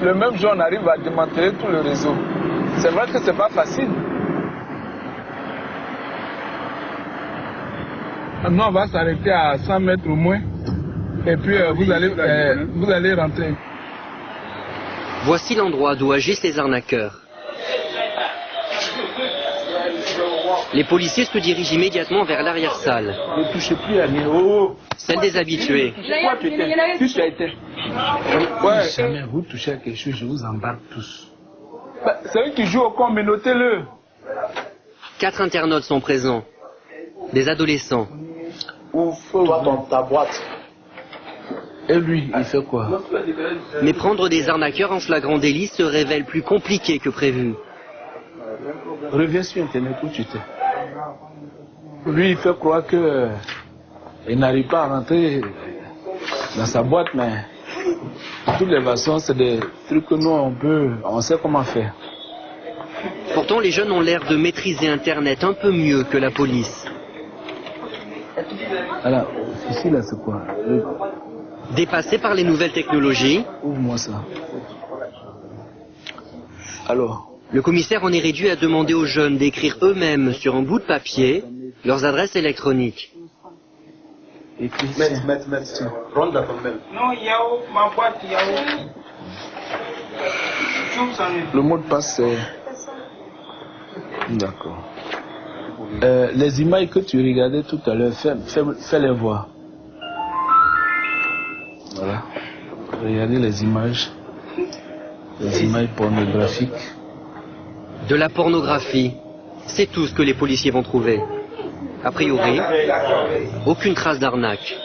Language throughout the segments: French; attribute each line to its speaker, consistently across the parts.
Speaker 1: Le même jour, on arrive à démanteler tout le réseau. C'est vrai que c'est pas facile. Nous, on va s'arrêter à 100 mètres au moins. Et puis, vous allez rentrer.
Speaker 2: Voici l'endroit d'où agissent les arnaqueurs. Les policiers se dirigent immédiatement vers l'arrière-salle.
Speaker 1: Ne touchez plus à Néo.
Speaker 2: Celle des habitués.
Speaker 1: Qui tu as été? Ouais.
Speaker 3: Si jamais vous touchez à quelque chose, je vous embarque tous.
Speaker 1: Bah, c'est eux qui jouent au con, mais notez-le.
Speaker 2: 4 internautes sont présents. Des adolescents.
Speaker 1: Toi, dans ta boîte.
Speaker 3: Et lui, il fait quoi?
Speaker 2: Mais prendre des arnaqueurs en flagrant délit se révèle plus compliqué que prévu.
Speaker 3: Reviens sur Internet où tu étais.
Speaker 1: Lui, il fait croire que il n'arrive pas à rentrer dans sa boîte, mais de toutes les façons, c'est des trucs que nous, on sait comment faire.
Speaker 2: Pourtant, les jeunes ont l'air de maîtriser Internet un peu mieux que la police.
Speaker 3: Alors, ici, là, c'est quoi?
Speaker 2: Dépassés par les nouvelles technologies,
Speaker 3: Ouvre-moi ça. Alors,
Speaker 2: le commissaire en est réduit à demander aux jeunes d'écrire eux-mêmes sur un bout de papier leurs adresses électroniques.
Speaker 3: écris.
Speaker 1: Rentre dans ton mail.
Speaker 4: Non, Yao, ma boîte, Yao.
Speaker 3: Le mot de passe, c'est... D'accord. Les images que tu regardais tout à l'heure, fais-les voir. Voilà. Regardez les images pornographiques.
Speaker 2: De la pornographie, c'est tout ce que les policiers vont trouver. A priori, aucune trace d'arnaque.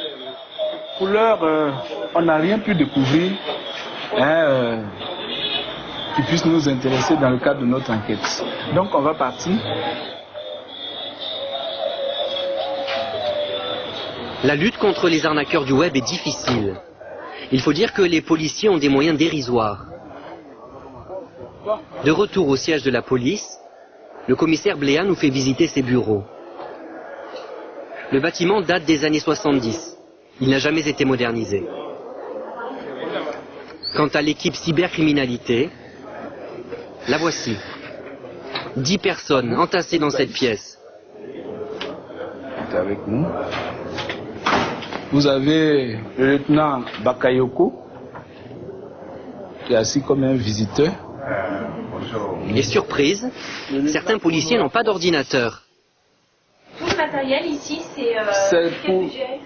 Speaker 1: Pour l'heure, on n'a rien pu découvrir qui puisse nous intéresser dans le cadre de notre enquête. Donc on va partir.
Speaker 2: La lutte contre les arnaqueurs du web est difficile. Il faut dire que les policiers ont des moyens dérisoires. De retour au siège de la police, le commissaire Bléa nous fait visiter ses bureaux. Le bâtiment date des années 70. Il n'a jamais été modernisé. Quant à l'équipe cybercriminalité, la voici. 10 personnes entassées dans cette pièce.
Speaker 3: Avec nous. Vous avez le lieutenant Bakayoko, qui est assis comme un visiteur.
Speaker 2: Et surprise, certains policiers n'ont pas d'ordinateur.
Speaker 5: Tout le matériel ici, c'est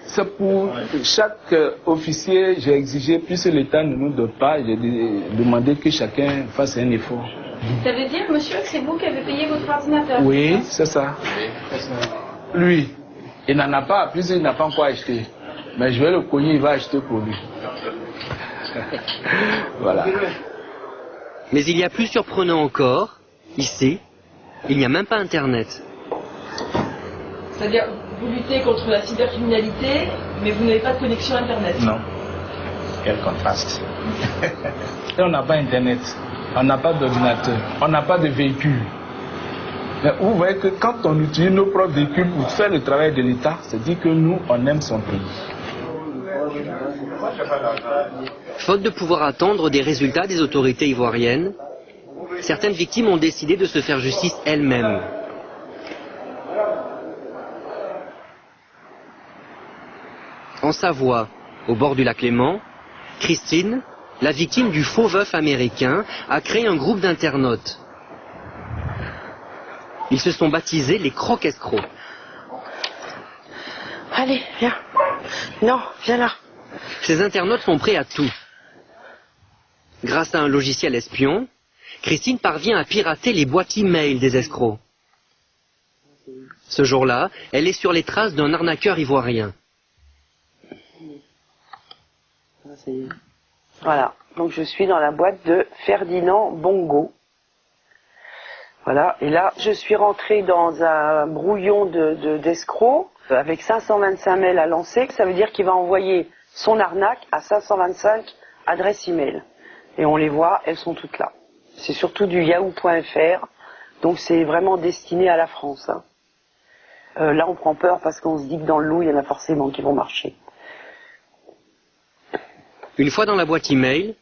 Speaker 1: C'est pour chaque officier, j'ai exigé, puisque l'État ne nous donne pas, j'ai demandé que chacun fasse un effort.
Speaker 5: Ça veut dire, monsieur, que c'est vous qui avez payé votre ordinateur?
Speaker 1: Oui, c'est ça. Lui, il n'en a pas, puisqu'il n'a pas encore acheté. Mais je vais le cogner, il va acheter pour lui. Voilà.
Speaker 2: Mais il y a plus surprenant encore, ici, il n'y a même pas Internet.
Speaker 6: C'est-à-dire, vous luttez contre la cybercriminalité, mais vous n'avez pas de connexion Internet.
Speaker 3: Non. Quel contraste. Et on n'a pas Internet, on n'a pas d'ordinateur, on n'a pas de véhicule.
Speaker 1: Mais vous voyez que quand on utilise nos propres véhicules pour faire le travail de l'État, c'est dire que nous, on aime son pays.
Speaker 2: Faute de pouvoir attendre des résultats des autorités ivoiriennes, certaines victimes ont décidé de se faire justice elles-mêmes. En Savoie, au bord du lac Léman, Christine, la victime du faux veuf américain, a créé un groupe d'internautes. Ils se sont baptisés les croque-escrocs.
Speaker 7: Allez, viens. Non, viens là.
Speaker 2: Ces internautes sont prêts à tout. Grâce à un logiciel espion, Christine parvient à pirater les boîtes e-mail des escrocs. Ce jour-là, elle est sur les traces d'un arnaqueur ivoirien.
Speaker 7: Voilà, donc je suis dans la boîte de Ferdinand Bongo. Voilà, et là, je suis rentrée dans un brouillon d'escrocs avec 525 mails à lancer. Ça veut dire qu'il va envoyer son arnaque à 525 adresses e-mail. Et on les voit, elles sont toutes là. C'est surtout du yahoo.fr, donc c'est vraiment destiné à la France. Hein. Là, on prend peur parce qu'on se dit que dans le lot, il y en a forcément qui vont marcher.
Speaker 2: Une fois dans la boîte e-mail,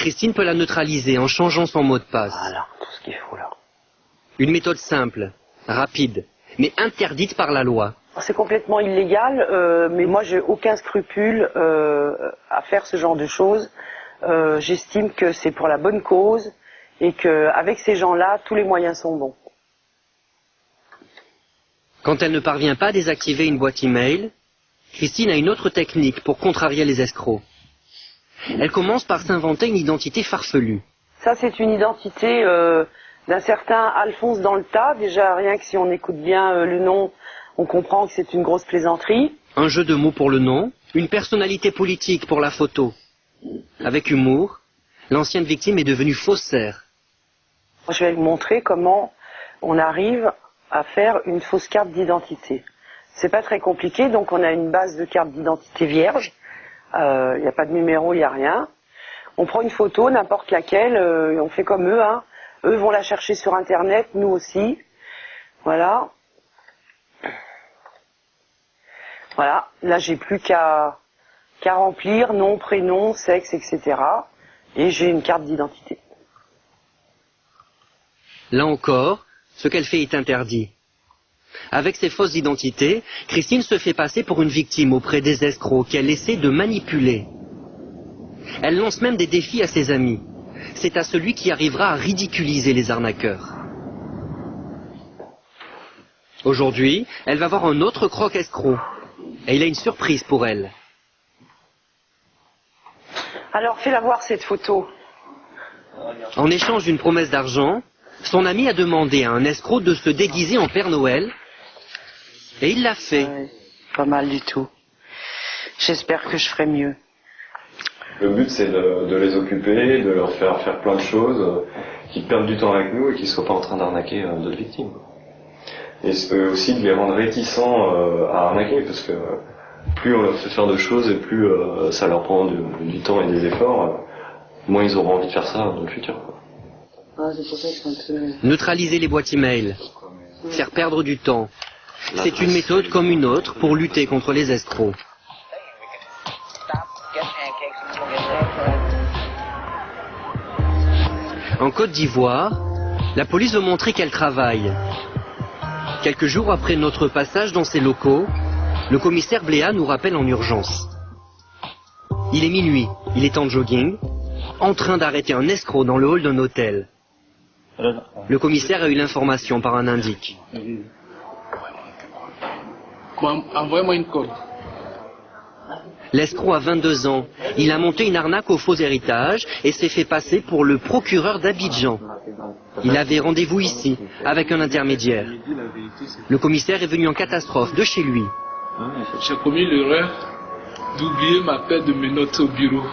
Speaker 2: Christine peut la neutraliser en changeant son mot de passe.
Speaker 7: Voilà, tout ce qu'il faut là.
Speaker 2: Une méthode simple, rapide, mais interdite par la loi.
Speaker 7: C'est complètement illégal, mais moi j'ai aucun scrupule à faire ce genre de choses. J'estime que c'est pour la bonne cause et qu'avec ces gens-là, tous les moyens sont bons.
Speaker 2: Quand elle ne parvient pas à désactiver une boîte email, Christine a une autre technique pour contrarier les escrocs. Elle commence par s'inventer une identité farfelue.
Speaker 7: Ça, c'est une identité d'un certain Alphonse dans le tas. Déjà, rien que si on écoute bien le nom, on comprend que c'est une grosse plaisanterie.
Speaker 2: Un jeu de mots pour le nom, une personnalité politique pour la photo. Avec humour, l'ancienne victime est devenue faussaire.
Speaker 7: Je vais vous montrer comment on arrive à faire une fausse carte d'identité. C'est pas très compliqué, donc on a une base de carte d'identité vierge. Il n'y a pas de numéro, il n'y a rien. On prend une photo, n'importe laquelle, et on fait comme eux. Hein. Eux vont la chercher sur Internet, nous aussi. Voilà. Voilà, là j'ai plus qu'à remplir nom, prénom, sexe, etc. Et j'ai une carte d'identité.
Speaker 2: Là encore, ce qu'elle fait est interdit. Avec ses fausses identités, Christine se fait passer pour une victime auprès des escrocs qu'elle essaie de manipuler. Elle lance même des défis à ses amis. C'est à celui qui arrivera à ridiculiser les arnaqueurs. Aujourd'hui, elle va voir un autre croque-escroc. Et il a une surprise pour elle.
Speaker 7: Alors, fais-la voir cette photo.
Speaker 2: En échange d'une promesse d'argent, son ami a demandé à un escroc de se déguiser en Père Noël. Et il l'a fait.
Speaker 7: Ouais, pas mal du tout. J'espère que je ferai mieux.
Speaker 8: Le but, c'est de les occuper, de leur faire plein de choses, qu'ils perdent du temps avec nous et qu'ils ne soient pas en train d'arnaquer d'autres victimes. Et aussi de les rendre réticents à arnaquer, parce que plus on leur fait faire de choses et plus ça leur prend du temps et des efforts, moins ils auront envie de faire ça dans le futur.
Speaker 2: Neutraliser les boîtes email, faire perdre du temps, c'est une méthode comme une autre pour lutter contre les escrocs. En Côte d'Ivoire, la police veut montrer qu'elle travaille. Quelques jours après notre passage dans ces locaux, le commissaire Bléa nous rappelle en urgence. Il est minuit, il est en jogging, en train d'arrêter un escroc dans le hall d'un hôtel. Le commissaire a eu l'information par un indique.
Speaker 1: Envoyez-moi une code.
Speaker 2: L'escroc a 22 ans. Il a monté une arnaque au faux héritage et s'est fait passer pour le procureur d'Abidjan. Il avait rendez-vous ici, avec un intermédiaire. Le commissaire est venu en catastrophe de chez lui.
Speaker 1: J'ai commis l'erreur d'oublier ma paire de menottes au bureau.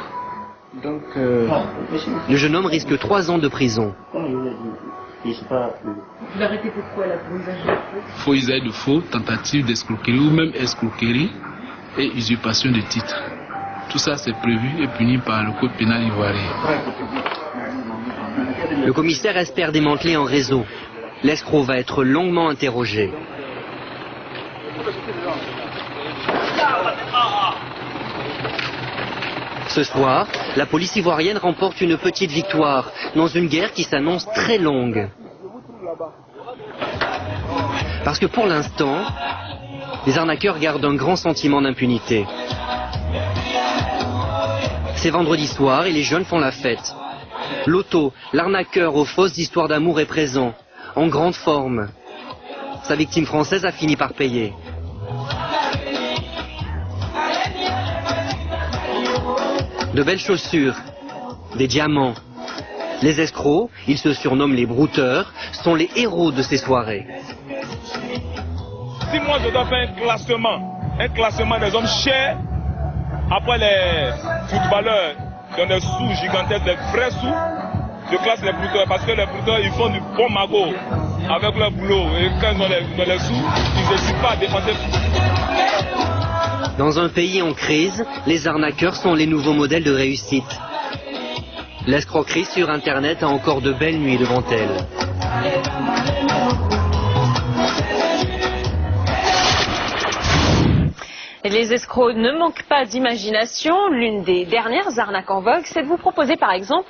Speaker 1: Donc,
Speaker 2: Le jeune homme risque 3 ans de prison.
Speaker 6: Vous l'arrêtez pourquoi là, pour usage de faux?
Speaker 1: faux usage de faux, tentative d'escroquerie ou même escroquerie et usurpation de titre. Tout ça, c'est prévu et puni par le code pénal ivoirien.
Speaker 2: Le commissaire espère démanteler un réseau. L'escroc va être longuement interrogé. Ce soir, la police ivoirienne remporte une petite victoire dans une guerre qui s'annonce très longue. Parce que pour l'instant, les arnaqueurs gardent un grand sentiment d'impunité. C'est vendredi soir et les jeunes font la fête. Loto, l'arnaqueur aux fausses histoires d'amour est présent, en grande forme. Sa victime française a fini par payer. De belles chaussures, des diamants. Les escrocs, ils se surnomment les brouteurs, sont les héros de ces soirées.
Speaker 4: Si moi je dois faire un classement des hommes chers, après les footballeurs dans des sous gigantesques, des vrais sous, je classe les brouteurs parce que les brouteurs ils font du bon magot avec leur boulot et quand ils ont les sous, ils ne suffisent pas à dépenser.
Speaker 2: Dans un pays en crise, les arnaqueurs sont les nouveaux modèles de réussite. L'escroquerie sur Internet a encore de belles nuits devant elle.
Speaker 9: Les escrocs ne manquent pas d'imagination. L'une des dernières arnaques en vogue, c'est de vous proposer par exemple